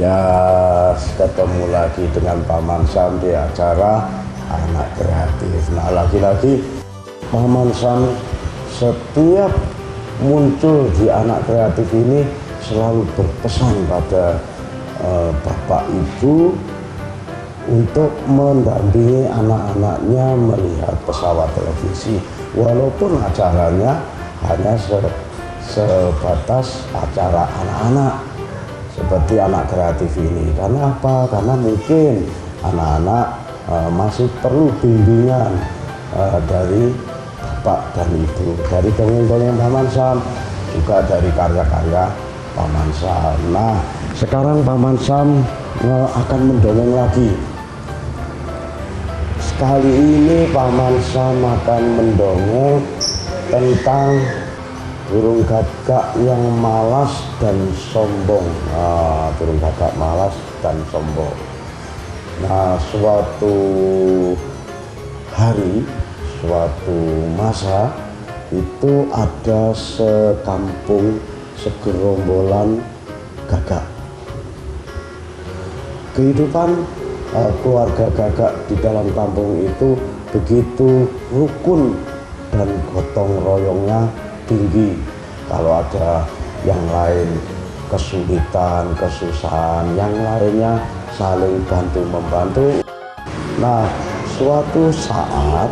Ya, ketemu lagi dengan Paman Sam di acara Anak Kreatif. Nah, lagi-lagi Paman Sam setiap muncul di Anak Kreatif ini selalu berpesan pada Bapak Ibu untuk mendampingi anak-anaknya melihat pesawat televisi, walaupun acaranya hanya sebatas acara anak-anak seperti Anak Kreatif ini. Karena apa? Karena mungkin anak-anak masih perlu bimbingan dari Bapak dan Ibu, dari dongeng-dongeng Paman Sam, juga dari karya-karya Paman Sam. Nah, sekarang Paman Sam akan mendongeng lagi. Kali ini Paman Sam akan mendongeng tentang burung gagak yang malas dan sombong. Burung gagak malas dan sombong. Nah, suatu hari, suatu masa itu ada sekampung, segerombolan gagak. Kehidupan keluarga gagak di dalam kampung itu begitu rukun dan gotong royongnya tinggi. Kalau ada yang lain kesulitan, kesusahan, yang lainnya saling bantu membantu. Nah, suatu saat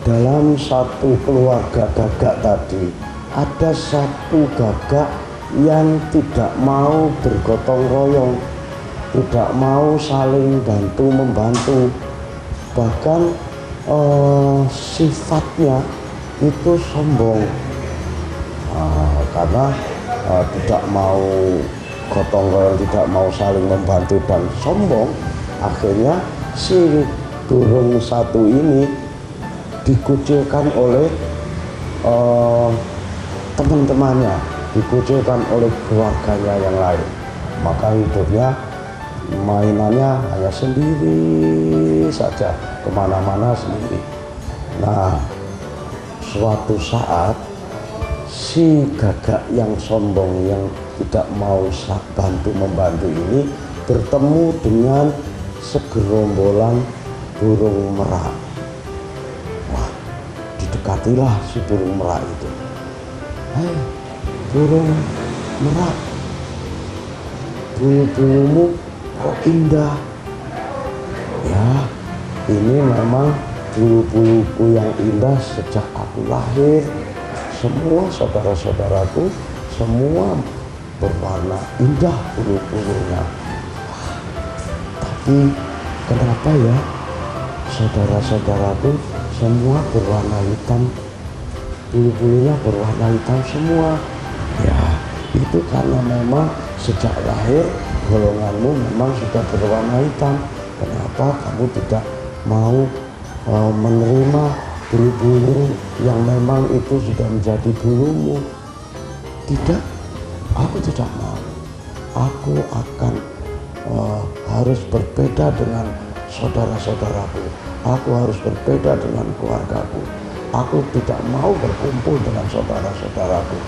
dalam satu keluarga gagak tadi ada satu gagak yang tidak mau bergotong royong, tidak mau saling bantu membantu, bahkan sifatnya itu sombong. Karena tidak mau gotong royong, tidak mau saling membantu dan sombong, akhirnya si burung satu ini dikucilkan oleh teman-temannya, dikucilkan oleh keluarganya yang lain. Maka hidupnya, mainannya hanya sendiri saja, kemana-mana sendiri. Nah, suatu saat si gagak yang sombong, yang tidak mau bantu membantu ini bertemu dengan segerombolan burung merak. Wah, didekatilah si burung merak itu. Hei, burung merak, bulu-bulumu kok indah. Ya, ini memang bulu-buluku yang indah sejak aku lahir. Semua saudara-saudaraku semua berwarna indah bulu-bulunya. Tapi kenapa ya saudara-saudaraku semua berwarna hitam, bulu-bulunya berwarna hitam semua? Ya, itu karena memang sejak lahir golonganmu memang sudah berwarna hitam. Kenapa kamu tidak mau menerima bulu-bulu yang memang itu sudah menjadi bulumu? Tidak, aku tidak mau. Aku akan harus berbeda dengan saudara-saudaraku. Aku harus berbeda dengan keluargaku. Aku tidak mau berkumpul dengan saudara-saudaraku.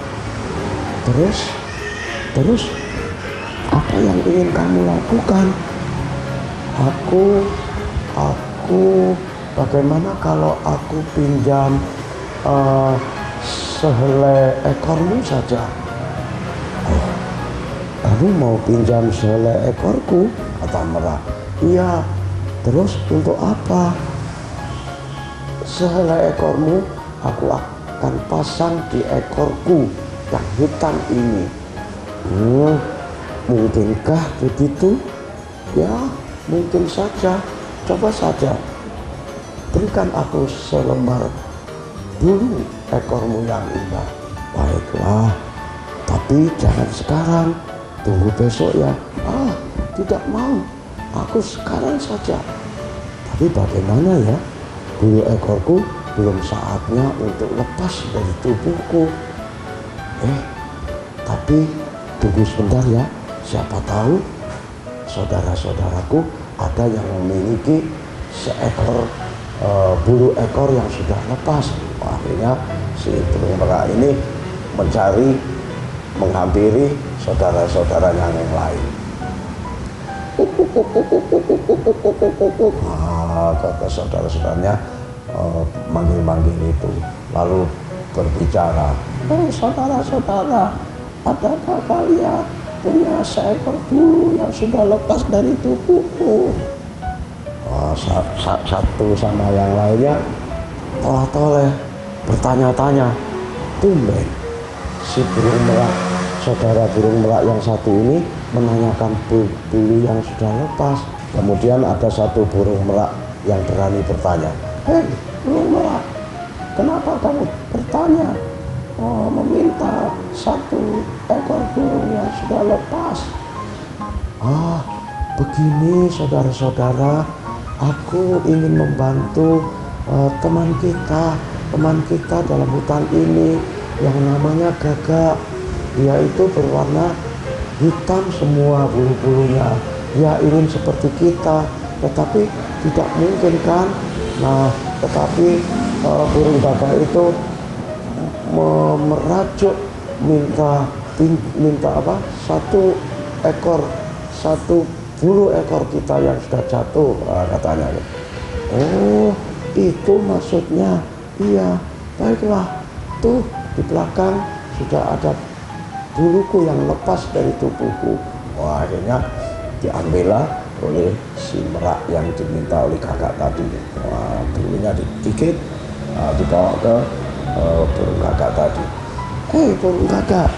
Terus apa yang ingin kamu lakukan? Bagaimana kalau aku pinjam sehelai ekormu saja? Oh, kamu mau pinjam sehelai ekorku? Kata merak. Iya. Terus untuk apa? Sehelai ekormu aku akan pasang di ekorku yang hitam ini. Mungkinkah begitu? Ya, mungkin saja. Coba saja. Berikan aku selembar bulu ekormu yang indah. Baiklah, tapi jangan sekarang. Tunggu besok ya. Tidak mau. Aku sekarang saja. Tapi bagaimana ya? Bulu ekorku belum saatnya untuk lepas dari tubuhku. Tapi tunggu sebentar ya. Siapa tahu saudara-saudaraku ada yang memiliki seekor bulu ekor yang sudah lepas. Akhirnya si burung merak ini menghampiri saudara-saudaranya yang lain. Ke saudara-saudaranya manggil-manggil itu, lalu berbicara, saudara-saudara, adakah kalian punya seekor bulu yang sudah lepas dari tubuhku? Satu sama yang lainnya toleh-toleh bertanya-tanya. Tumben si burung merak, saudara burung merak yang satu ini menanyakan bulu yang sudah lepas. Kemudian ada satu burung merak yang berani bertanya, hei burung merak, kenapa kamu bertanya meminta satu ekor burung yang sudah lepas? Begini saudara-saudara, aku ingin membantu teman kita dalam hutan ini yang namanya Gagak. Dia itu berwarna hitam semua bulu-bulunya. Dia ingin seperti kita, tetapi tidak mungkin kan? Nah, tetapi burung Gagak itu merajuk minta apa? Satu bulu ekor kita yang sudah jatuh, katanya. Oh, itu maksudnya. Iya, baiklah. Tuh di belakang sudah ada buluku yang lepas dari tubuhku. Wah, akhirnya diambillah oleh si merak yang diminta oleh Gagak tadi. Wah, bulunya dikit, dibawa ke burung Gagak tadi. Burung Gagak,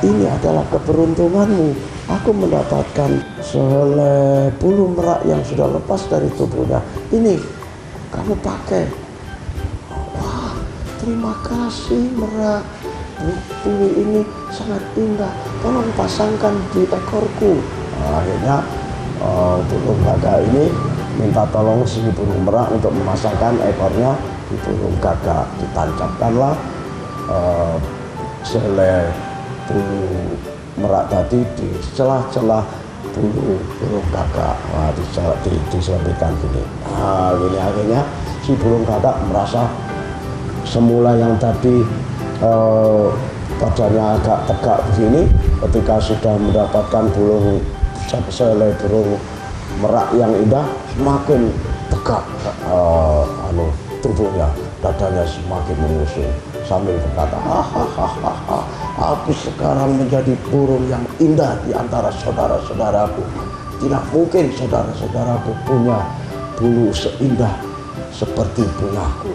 ini adalah keberuntunganmu. Aku mendapatkan sehelai bulu merak yang sudah lepas dari tubuhnya. Ini kamu pakai. Wah, terima kasih merak. Bulu ini sangat indah. Tolong pasangkan di ekorku. Akhirnya burung Gagak ini minta tolong si burung merak untuk memasangkan ekornya di burung Gagak. Ditancapkanlah sehelai bulu merak tadi di celah-celah bulu burung Gagak. Wah, diselebihkan gini. Gini akhirnya si burung Gagak merasa semula yang tadi badannya agak tegak begini, ketika sudah mendapatkan sehelai burung merak yang indah, semakin tegak tubuhnya, dadanya semakin mengusung sambil berkata, aku sekarang menjadi burung yang indah di antara saudara-saudaraku. Tidak mungkin saudara-saudaraku punya bulu seindah seperti punyaku.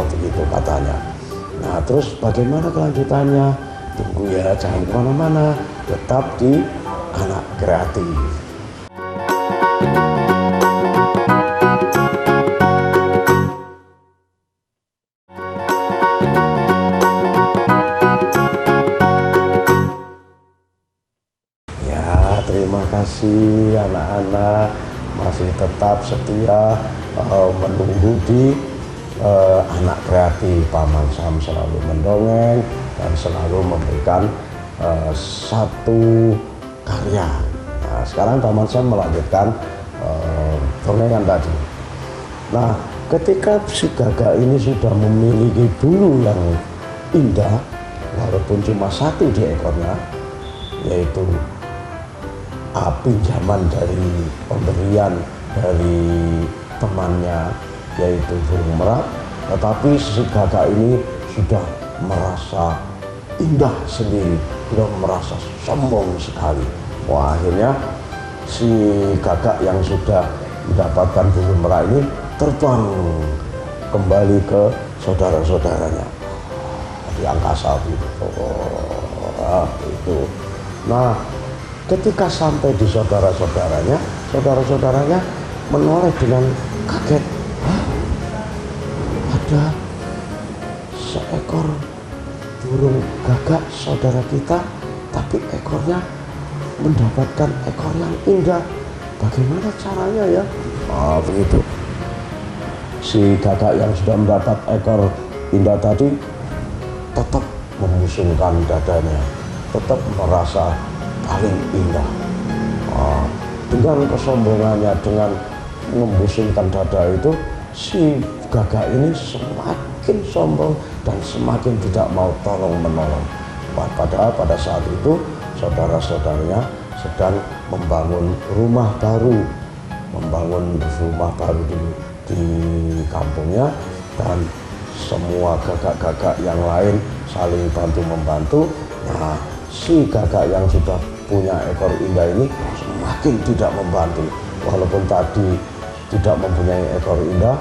Begitu katanya. Nah, terus bagaimana kelanjutannya? Tunggu ya, jangan kemana-mana, tetap di Anak Kreatif. Ya, terima kasih anak-anak masih tetap setia menunggu di Anak Kreatif. Paman Sam selalu mendongeng dan selalu memberikan satu karya. Nah, sekarang Paman Sam melanjutkan dongengan tadi. Nah, ketika si Gagak ini sudah memiliki bulu yang indah, walaupun cuma satu di ekornya, yaitu pinjaman dari pemberian dari temannya, yaitu burung merak, tetapi si Gagak ini sudah merasa indah sendiri, sudah merasa sombong sekali. Wah, akhirnya si Gagak yang sudah mendapatkan bulu merak ini terbang kembali ke saudara-saudaranya di angkasa itu. Nah, ketika sampai di saudara-saudaranya menoleh dengan kaget. Ada seekor burung Gagak saudara kita, tapi ekornya mendapatkan ekor yang indah. Bagaimana caranya ya? Begitu. Si Gagak yang sudah mendapat ekor indah tadi tetap memusingkan dadanya, tetap merasa paling indah. Dengan kesombongannya, dengan membusungkan dada itu, si Gagak ini semakin sombong dan semakin tidak mau tolong menolong. Padahal pada saat itu saudara-saudaranya sedang membangun rumah baru, di kampungnya, dan semua gagak-gagak yang lain saling bantu-membantu. Nah, si gagak yang sudah punya ekor indah ini semakin tidak membantu. Walaupun tadi tidak mempunyai ekor indah,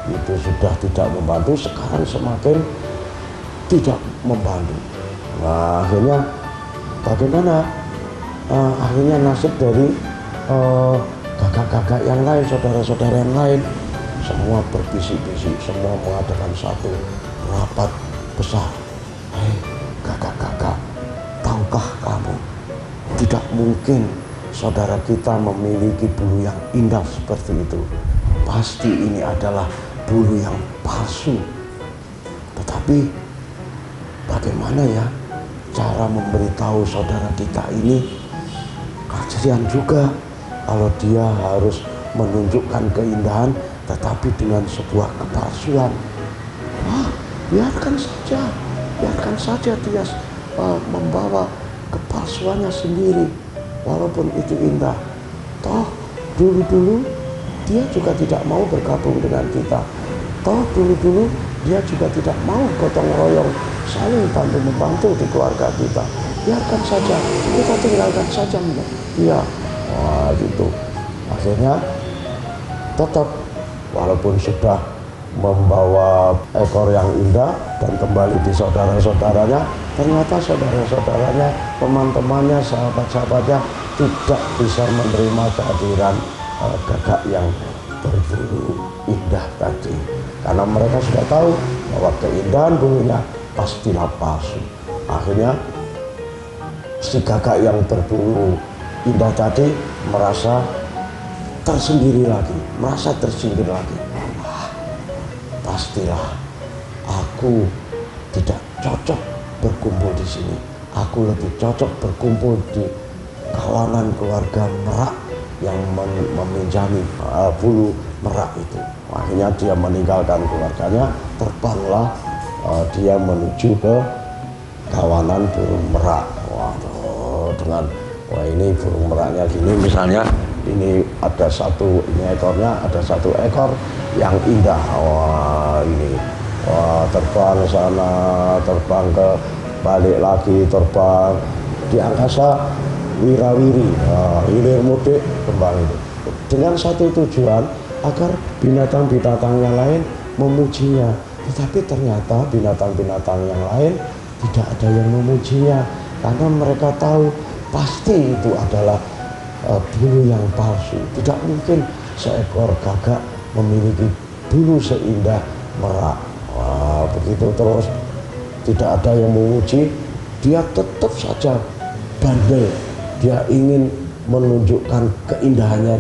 itu sudah tidak membantu, sekarang semakin tidak membantu. Nah, akhirnya bagaimana? Akhirnya nasib dari gagak-gagak yang lain, saudara-saudara yang lain, semua berbisik-bisik, semua mengadakan satu rapat besar. Hei gagak-gagak, tahukah kamu, tidak mungkin saudara kita memiliki bulu yang indah seperti itu. Pasti ini adalah bulu yang palsu. Tetapi bagaimana ya cara memberitahu saudara kita ini? Kasihan juga kalau dia harus menunjukkan keindahan tetapi dengan sebuah kepalsuan. Biarkan saja dia membawa kepalsuannya sendiri, walaupun itu indah. Toh dulu-dulu dia juga tidak mau bergabung dengan kita. Toh dulu-dulu dia juga tidak mau gotong royong saling bantu-membantu di keluarga kita. Biarkan saja, kita tinggalkan saja dia. Wah, gitu. Akhirnya tetap walaupun sudah membawa ekor yang indah dan kembali di saudara-saudaranya, ternyata saudara-saudaranya, teman-temannya, sahabat-sahabatnya tidak bisa menerima kehadiran gagak yang berbulu indah tadi, karena mereka sudah tahu bahwa keindahan bulunya pastilah palsu. Akhirnya si gagak yang berbulu indah tadi merasa tersendiri lagi, merasa tersindir lagi. Pastilah aku tidak cocok berkumpul di sini. Aku lebih cocok berkumpul di kawanan keluarga merak yang meminjami bulu merak itu. Akhirnya dia meninggalkan keluarganya, terbanglah dia menuju ke kawanan burung merak. Waduh, ini burung meraknya gini, misalnya ini ada satu, ini ekornya ada satu ekor yang indah. Terbang sana, terbang ke balik lagi, terbang di angkasa, wirawiri, hilir mudik kembali itu, dengan satu tujuan agar binatang-binatang yang lain memujinya. Tetapi ternyata binatang-binatang yang lain tidak ada yang memujinya, karena mereka tahu pasti itu adalah bulu yang palsu. Tidak mungkin seekor gagak memiliki bulu seindah merak. Begitu terus, tidak ada yang memuji, dia tetap saja bandel. Dia ingin menunjukkan keindahannya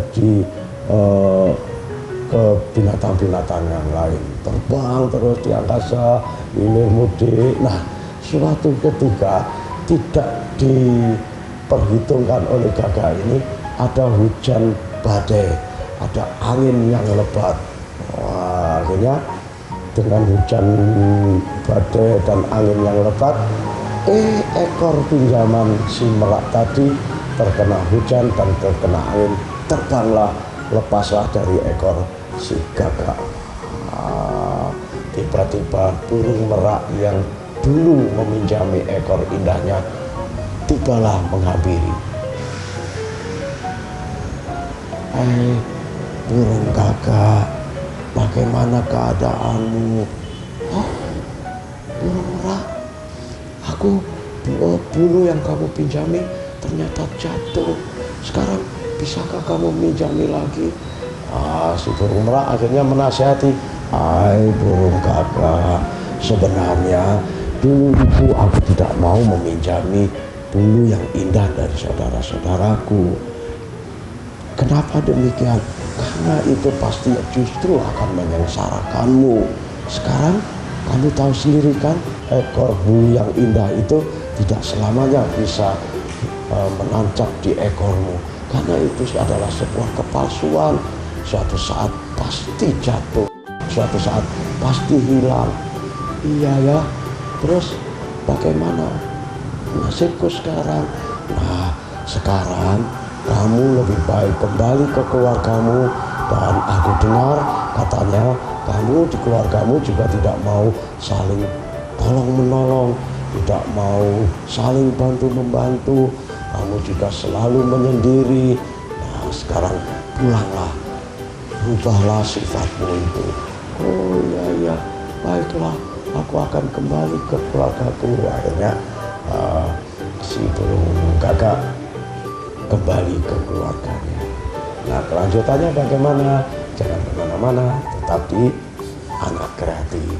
ke binatang-binatang yang lain. Terbang terus di angkasa, hilir mudik. Nah, suatu ketika tidak diperhitungkan oleh gagak ini, ada hujan badai, ada angin yang lebat. Akhirnya dengan hujan badai dan angin yang lebat, ekor pinjaman si merak tadi terkena hujan dan terkena angin, terbanglah, lepaslah dari ekor si gagak. Tiba-tiba burung merak yang dulu meminjami ekor indahnya tibalah menghampiri. Burung gagak, bagaimana keadaanmu? Burung merak, bulu yang kamu pinjami ternyata jatuh. Sekarang bisakah kamu minjami lagi? Si burung merak akhirnya menasihati, burung gagak, sebenarnya dulu aku tidak mau meminjami bulu yang indah dari saudara-saudaraku. Kenapa demikian? Karena itu pasti justru akan menyengsarakanmu. Sekarang kamu tahu sendiri kan, ekor bulu yang indah itu tidak selamanya bisa menancap di ekormu, karena itu adalah sebuah kepalsuan. Suatu saat pasti jatuh, suatu saat pasti hilang. Iya ya. Terus bagaimana? nasibku sekarang. Nah, sekarang kamu lebih baik kembali ke keluargamu. Dan aku dengar katanya kamu di keluargamu juga tidak mau saling tolong menolong, tidak mau saling bantu membantu. Kamu juga selalu menyendiri. Nah, sekarang pulanglah, rubahlah sifatmu itu. Oh iya, baiklah, aku akan kembali ke keluargaku. Akhirnya si burung gagak kembali ke keluarganya. Nah, kelanjutannya bagaimana? Jangan kemana-mana, tetap di Anak Kreatif.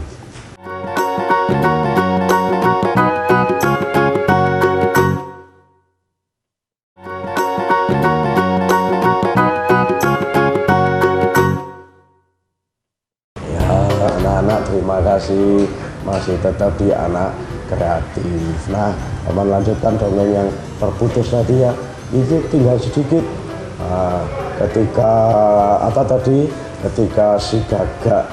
Anak-anak, terima kasih masih tetap di Anak Kreatif. Nah, Paman lanjutkan dongeng yang terputus tadi ya. Itu tinggal sedikit. Ketika si gagak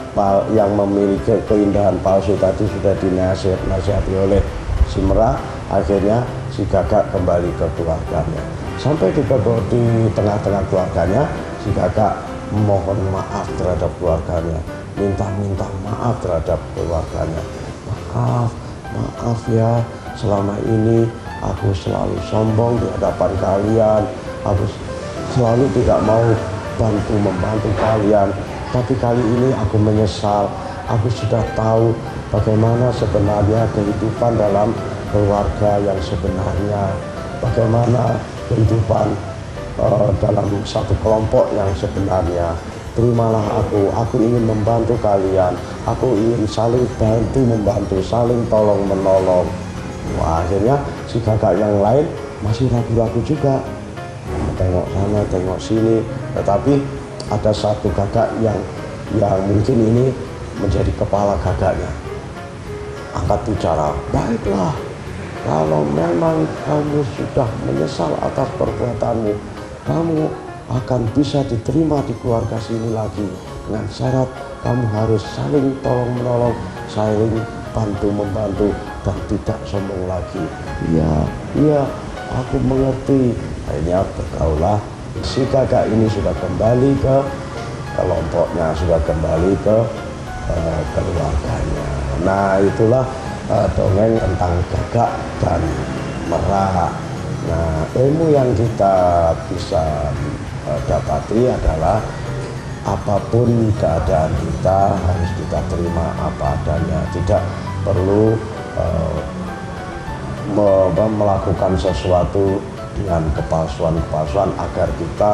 yang memiliki keindahan palsu tadi sudah dinasihati oleh si merah, akhirnya si gagak kembali ke keluarganya. Sampai di tengah-tengah keluarganya, si gagak mohon maaf terhadap keluarganya, minta maaf terhadap keluarganya. Maaf ya, selama ini aku selalu sombong di hadapan kalian, aku selalu tidak mau membantu kalian, tapi kali ini aku menyesal. Aku sudah tahu bagaimana sebenarnya kehidupan dalam keluarga yang sebenarnya, bagaimana kehidupan dalam satu kelompok yang sebenarnya. Terimalah aku ingin membantu kalian, aku ingin saling bantu membantu, saling tolong menolong. Wah, akhirnya si gagak yang lain masih ragu-ragu juga, tengok sana tengok sini, tetapi ada satu gagak yang mungkin ini menjadi kepala gagaknya, angkat bicara, baiklah, kalau memang kamu sudah menyesal atas perbuatanmu, kamu akan bisa diterima di keluarga sini lagi, dengan syarat kamu harus saling tolong menolong, saling bantu membantu, dan tidak sombong lagi. Iya, aku mengerti. Akhirnya bergaulah, si gagak ini sudah kembali ke kelompoknya, sudah kembali ke keluarganya. Nah, itulah dongeng tentang gagak dan merah. Nah, ilmu yang kita bisa dapati adalah apapun keadaan kita harus kita terima apa adanya, tidak perlu melakukan sesuatu dengan kepalsuan agar kita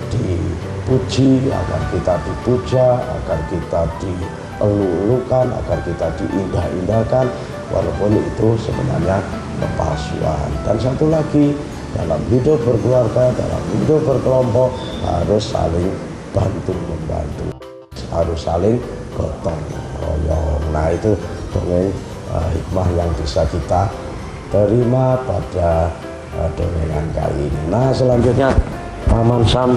dipuji, agar kita dipuja, agar kita dielu-elukan, agar kita diindah-indahkan, walaupun itu sebenarnya kepalsuan. Dan satu lagi, dalam hidup berkeluarga, dalam hidup berkelompok harus saling bantu membantu, harus saling gotong royong. Nah, itu dongeng hikmah yang bisa kita terima pada dongengan kali ini. Nah, selanjutnya Paman Sam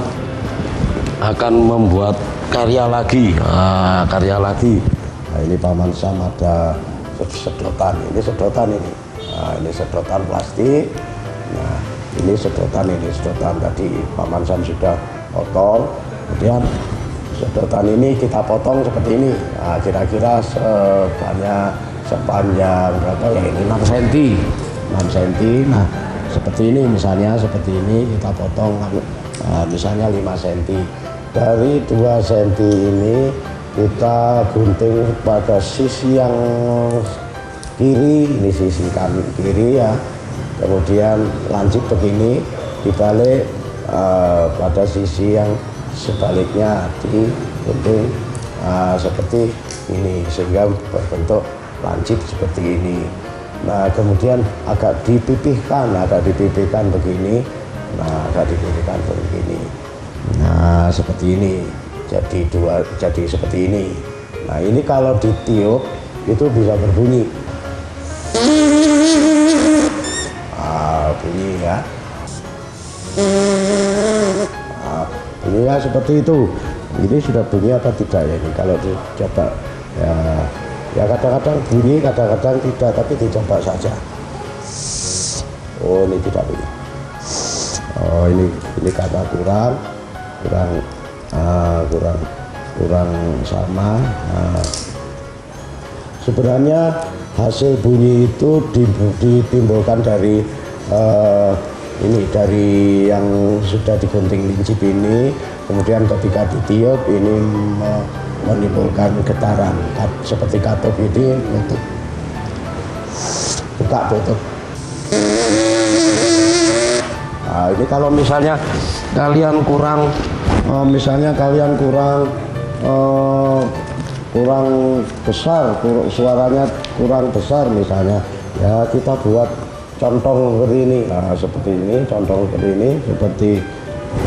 akan membuat karya lagi. Nah, ini Paman Sam ada sedotan. Ini sedotan ini. Nah, ini sedotan plastik. Nah, ini sedotan tadi Paman Sam sudah potong. Kemudian sedotan ini kita potong seperti ini. Nah, kira-kira sepanjang berapa ya, ini 6 cm. Nah, seperti ini misalnya, seperti ini kita potong misalnya 5 cm. Dari 2 cm ini kita gunting pada sisi yang kiri, ini sisi kiri ya. Kemudian lancip begini, dibalik pada sisi yang sebaliknya digunting seperti ini, sehingga berbentuk lancip seperti ini. Nah, kemudian agak dipipihkan begini. Nah, agak dipipihkan begini. Nah, seperti ini. Jadi seperti ini. Nah, ini kalau ditiup itu bisa berbunyi. Bunyi ya. Bunyinya seperti itu. Ini sudah bunyi apa tidak ya ini? Kalau dicoba ya kadang-kadang bunyi, kadang-kadang tidak, tapi dicoba saja. Oh ini tidak begitu. Oh ini kata kurang sama. Sebenarnya hasil bunyi itu ditimbulkan dari dari yang sudah digunting lincip ini, kemudian ketika ditiup ini menimbulkan getaran seperti katup ini, untuk buka tutup. Nah, ini kalau misalnya kalian kurang besar, suaranya kurang besar misalnya, ya kita buat contong seperti ini. Nah, seperti ini, contong seperti ini, seperti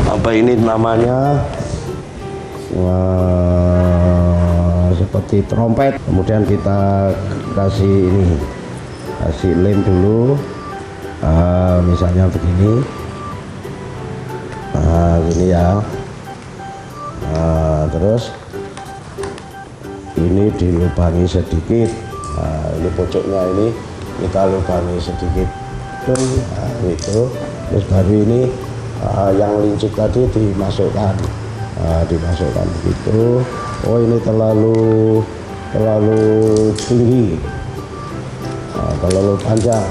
apa ini namanya, seperti trompet. Kemudian kita kasih lem dulu, misalnya begini. Nah, gini ya. Nah, terus ini dilubangi sedikit. Nah, ini pojoknya ini kita lubangi sedikit. Nah, itu. Terus baru ini yang lincip tadi dimasukkan. Dimasukkan begitu. Oh, ini terlalu tinggi. Terlalu panjang.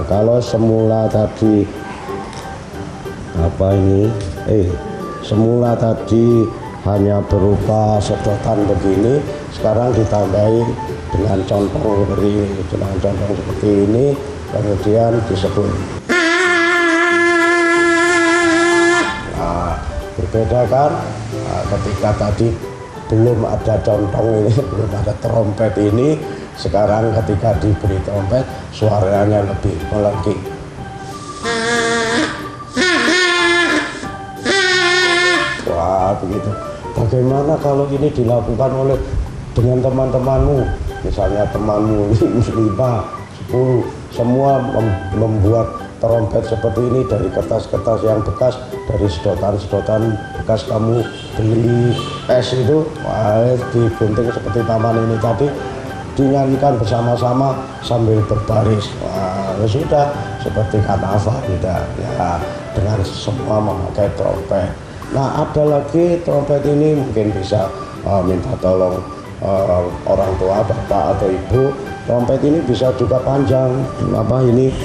Kalau semula tadi semula tadi hanya berupa sedotan begini, sekarang ditambahi dengan contong seperti ini, kemudian disebut. Nah, berbeda kan? Nah, ketika tadi belum ada contong ini, belum ada trompet ini, sekarang ketika diberi trompet, suaranya lebih melengking. Wah, begitu. Bagaimana kalau ini dilakukan dengan teman-temanmu, misalnya temanmu 5, 10, semua membuat trompet seperti ini dari kertas-kertas yang bekas, dari sedotan bekas kamu beli es itu, digunting seperti taman ini tadi, dinyanyikan bersama-sama sambil berbaris. Wah, ya sudah seperti karnaval tidak ya, dengan semua memakai trompet. Nah, ada lagi trompet ini mungkin bisa minta tolong orang tua, bapak atau ibu. Trompet ini bisa juga panjang,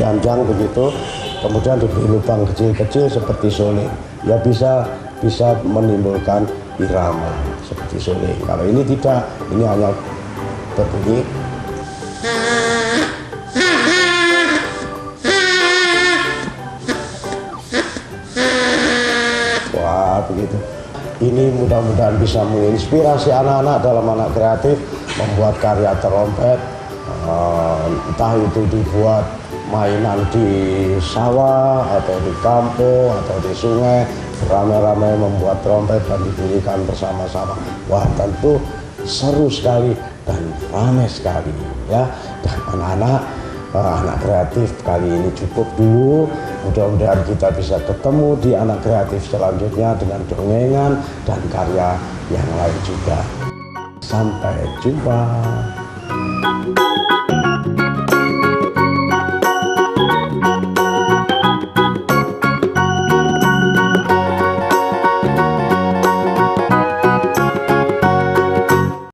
panjang begitu, kemudian diberi lubang kecil-kecil seperti suling. Ya bisa menimbulkan irama seperti suling. Kalau ini tidak, ini hanya berbunyi. Wah, begitu. Ini mudah-mudahan bisa menginspirasi anak-anak dalam anak kreatif membuat karya trompet. Entah itu dibuat mainan di sawah atau di kampung atau di sungai, ramai-ramai membuat trompet dan dibunyikan bersama-sama. Wah, tentu seru sekali dan ramai sekali ya. Dan anak kreatif kali ini cukup dulu. Mudah-mudahan kita bisa ketemu di anak kreatif selanjutnya dengan dongengan dan karya yang lain juga. Sampai jumpa.